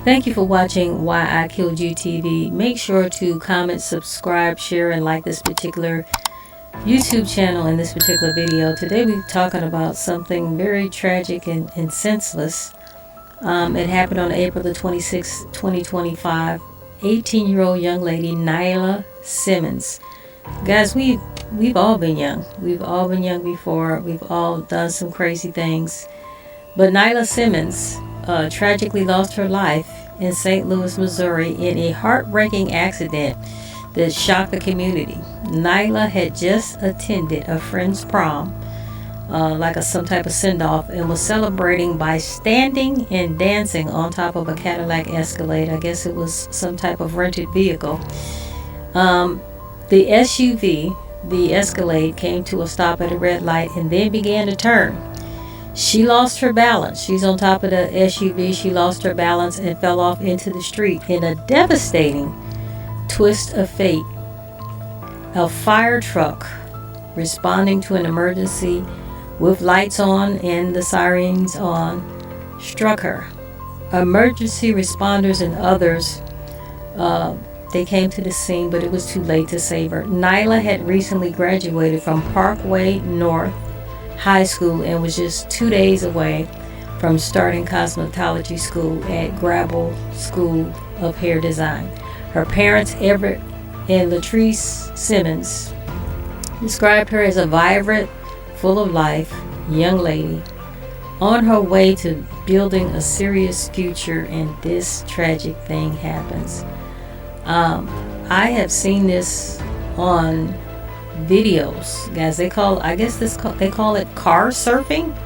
Thank you for watching Why I Killed You TV. Make sure to comment, subscribe, share, and like this particular YouTube channel in this particular video. Today we're talking about something very tragic and senseless. It happened on April the 26th, 2025. 18-year-old young lady Nyla Simmons. Guys, we've all been young. We've all been young before. We've all done some crazy things. But Nyla Simmons tragically lost her life in St. Louis, Missouri in a heartbreaking accident that shocked the community. Nyla had just attended a friend's prom, like some type of send-off, and was celebrating by standing and dancing on top of a Cadillac Escalade. I guess it was some type of rented vehicle. The SUV, the Escalade, came to a stop at a red light and then began to turn. She lost her balance. She's on top of the SUV. She lost her balance and fell off into the street in a devastating twist of fate. A fire truck responding to an emergency with lights on and the sirens on struck her. Emergency responders and others, they came to the scene, but it was too late to save her. Nyla had recently graduated from Parkway North High School and was just 2 days away from starting cosmetology school at Grable School of Hair Design. Her parents, Everett and Letrice Simmons, described her as a vibrant, full of life young lady on her way to building a serious future, and this tragic thing happens. I have seen this on videos, guys. They call it car surfing.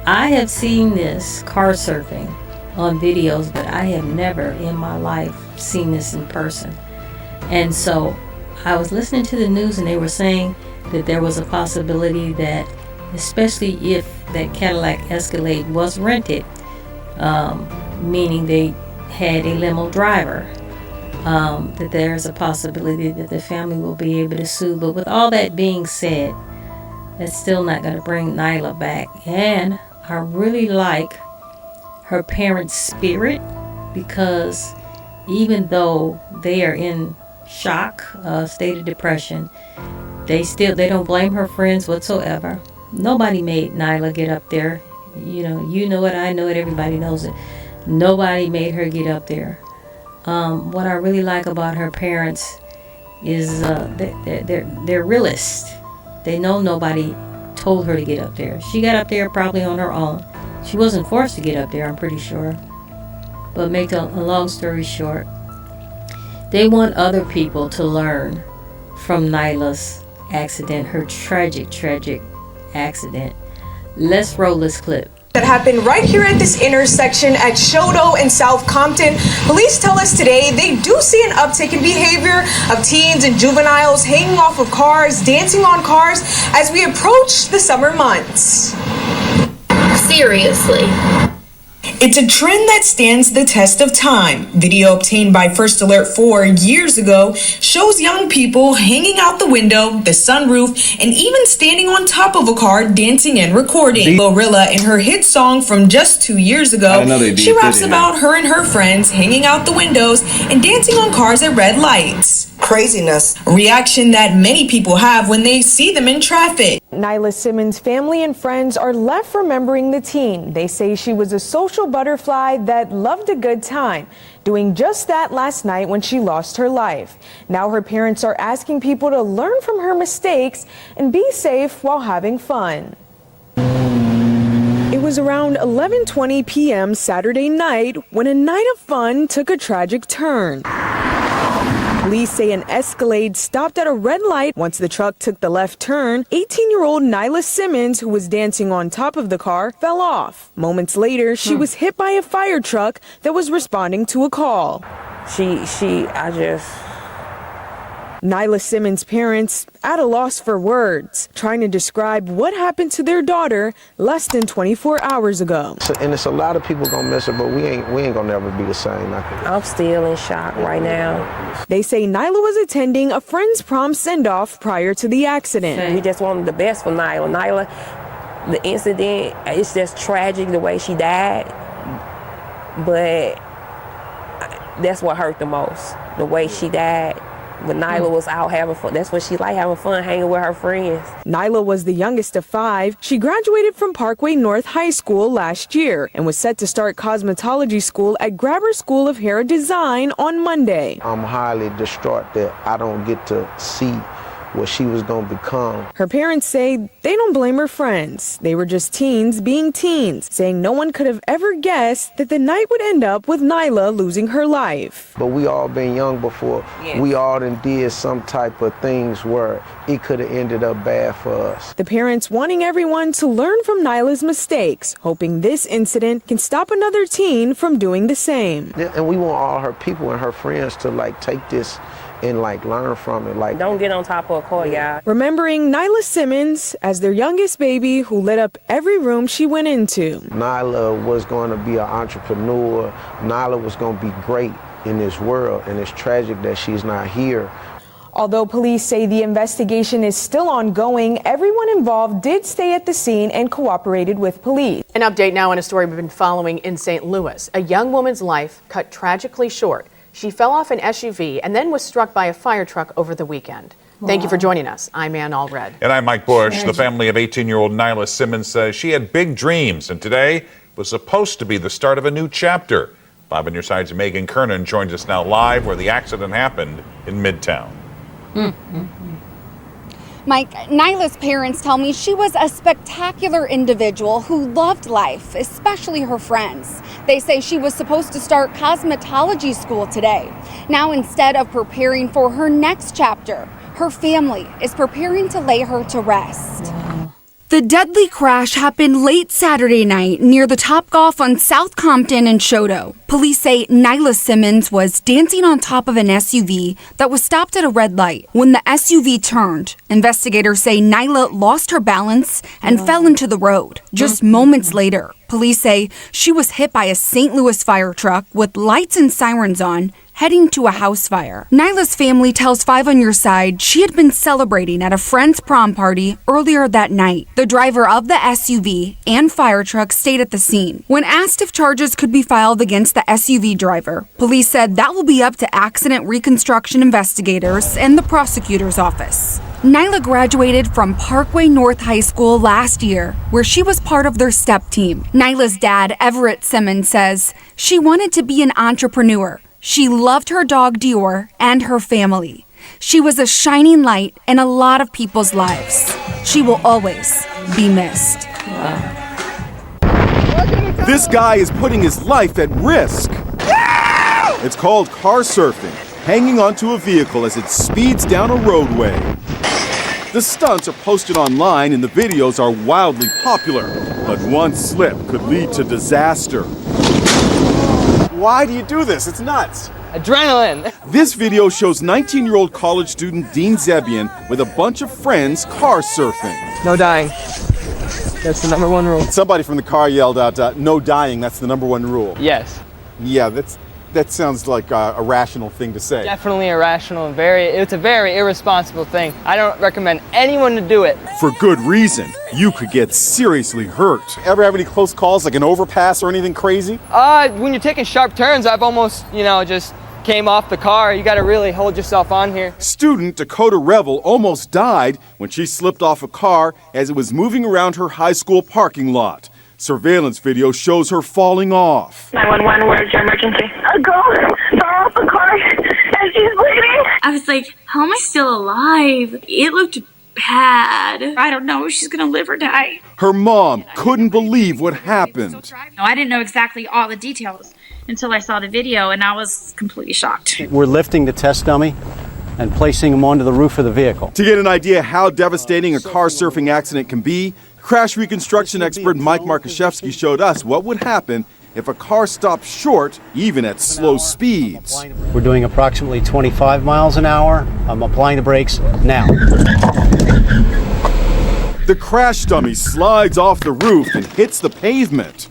I have seen this car surfing on videos, but I have never in my life seen this in person. And so I was listening to the news, and they were saying that there was a possibility that, especially if that Cadillac Escalade was rented, meaning they had a limo driver, that there's a possibility that the family will be able to sue. But with all that being said, that's still not going to bring Nyla back. And I really like her parents' spirit, because even though they are in shock, state of depression, they don't blame her friends whatsoever. Nobody made Nyla get up there. You know it, I know it, everybody knows it. Nobody made her get up there. What I really like about her parents is they're realists. They know nobody told her to get up there. She got up there probably on her own. She wasn't forced to get up there, I'm pretty sure. But make a long story short, they want other people to learn from Nyla's accident, her tragic accident. Let's roll this clip. That happened right here at this intersection at Shodo and South Compton. Police tell us today they do see an uptick in behavior of teens and juveniles hanging off of cars, dancing on cars as we approach the summer months. Seriously. It's a trend that stands the test of time. Video obtained by First Alert 4 years ago shows young people hanging out the window, the sunroof, and even standing on top of a car dancing and recording. Glorilla, in her hit song from just 2 years ago, she raps about her and her friends hanging out the windows and dancing on cars at red lights. Craziness. A reaction that many people have when they see them in traffic. Nyla Simmons' family and friends are left remembering the teen. They say she was a social butterfly that loved a good time, doing just that last night when she lost her life. Now her parents are asking people to learn from her mistakes and be safe while having fun. It was around 11:20 p.m. Saturday night when a night of fun took a tragic turn. Police say an Escalade stopped at a red light. Once the truck took the left turn, 18-year-old Nyla Simmons, who was dancing on top of the car, fell off. Moments later, she was hit by a fire truck that was responding to a call. Nyla Simmons' parents at a loss for words, trying to describe what happened to their daughter less than 24 hours ago. And it's a lot of people gonna miss her, but we ain't gonna never be the same. I'm still in shock right now. They say Nyla was attending a friend's prom send-off prior to the accident. We just wanted the best for Nyla. Nyla, the incident, it's just tragic the way she died, but that's what hurt the most. The way she died. When Nyla was out having fun, that's what she liked, having fun, hanging with her friends. Nyla was the youngest of 5. She graduated from Parkway North High School last year and was set to start cosmetology school at Grabber School of Hair Design on Monday. I'm highly distraught that I don't get to see what she was going to become. Her parents say they don't blame her friends. They were just teens being teens, saying no one could have ever guessed that the night would end up with Nyla losing her life. But we all been young before. Yes. We all done did some type of things where it could have ended up bad for us. The parents wanting everyone to learn from Nyla's mistakes, hoping this incident can stop another teen from doing the same. And we want all her people and her friends to like take this and like learn from it. Like, Don't get on top of a car, y'all. Remembering Nyla Simmons as their youngest baby who lit up every room she went into. Nyla was going to be an entrepreneur. Nyla was going to be great in this world, and it's tragic that she's not here. Although police say the investigation is still ongoing, everyone involved did stay at the scene and cooperated with police. An update now on a story we've been following in St. Louis. A young woman's life cut tragically short. She fell off an SUV and then was struck by a fire truck over the weekend. Wow. Thank you for joining us. I'm Ann Allred. And I'm Mike Bush. The family of 18-year-old Nyla Simmons says she had big dreams, and today was supposed to be the start of a new chapter. 5 on your side's Megan Kernan joins us now live where the accident happened in Midtown. Mike, Nyla's parents tell me she was a spectacular individual who loved life, especially her friends. They say she was supposed to start cosmetology school today. Now, instead of preparing for her next chapter, her family is preparing to lay her to rest. The deadly crash happened late Saturday night near the Topgolf on South Compton and Choteau. Police say Nyla Simmons was dancing on top of an SUV that was stopped at a red light. When the SUV turned, investigators say Nyla lost her balance and fell into the road. Just moments later, police say she was hit by a St. Louis fire truck with lights and sirens on, heading to a house fire. Nyla's family tells 5 on your side she had been celebrating at a friend's prom party earlier that night. The driver of the SUV and fire truck stayed at the scene. When asked if charges could be filed against the SUV driver, police said that will be up to accident reconstruction investigators and the prosecutor's office. Nyla graduated from Parkway North High School last year, where she was part of their STEP team. Nyla's dad, Everett Simmons, says she wanted to be an entrepreneur. She loved her dog Dior and her family. She was a shining light in a lot of people's lives. She will always be missed. This guy is putting his life at risk. It's called car surfing, hanging onto a vehicle as it speeds down a roadway. The stunts are posted online and the videos are wildly popular, but one slip could lead to disaster. Why do you do this? It's nuts. Adrenaline. This video shows 19-year-old college student Dean Zebian with a bunch of friends car surfing. No dying. That's the number 1 rule. Somebody from the car yelled out, no dying, that's the number 1 rule. Yes. Yeah, that sounds like a rational thing to say. Definitely irrational and it's a very irresponsible thing. I don't recommend anyone to do it. For good reason. You could get seriously hurt. Ever have any close calls, like an overpass or anything crazy? When you're taking sharp turns, I've almost, just came off the car. You gotta really hold yourself on here. Student Dakota Revel almost died when she slipped off a car as it was moving around her high school parking lot. Surveillance video shows her falling off. 911, where's your emergency? A girl fell off the car and she's bleeding. I was like, how am I still alive? It looked bad. I don't know if she's gonna live or die. Her mom couldn't believe what happened. I didn't know exactly all the details until I saw the video, and I was completely shocked. We're lifting the test dummy and placing him onto the roof of the vehicle. To get an idea how devastating a car surfing accident can be, crash reconstruction expert Mike Markuszewski showed us what would happen if a car stopped short, even at slow speeds. We're doing approximately 25 miles an hour. I'm applying the brakes now. The crash dummy slides off the roof and hits the pavement.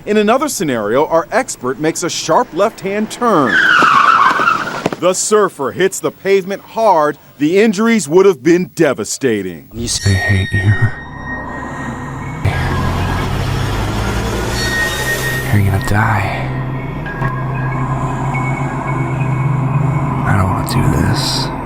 In another scenario, our expert makes a sharp left-hand turn. The surfer hits the pavement hard. The injuries would have been devastating. They hate you. You're gonna die. do this.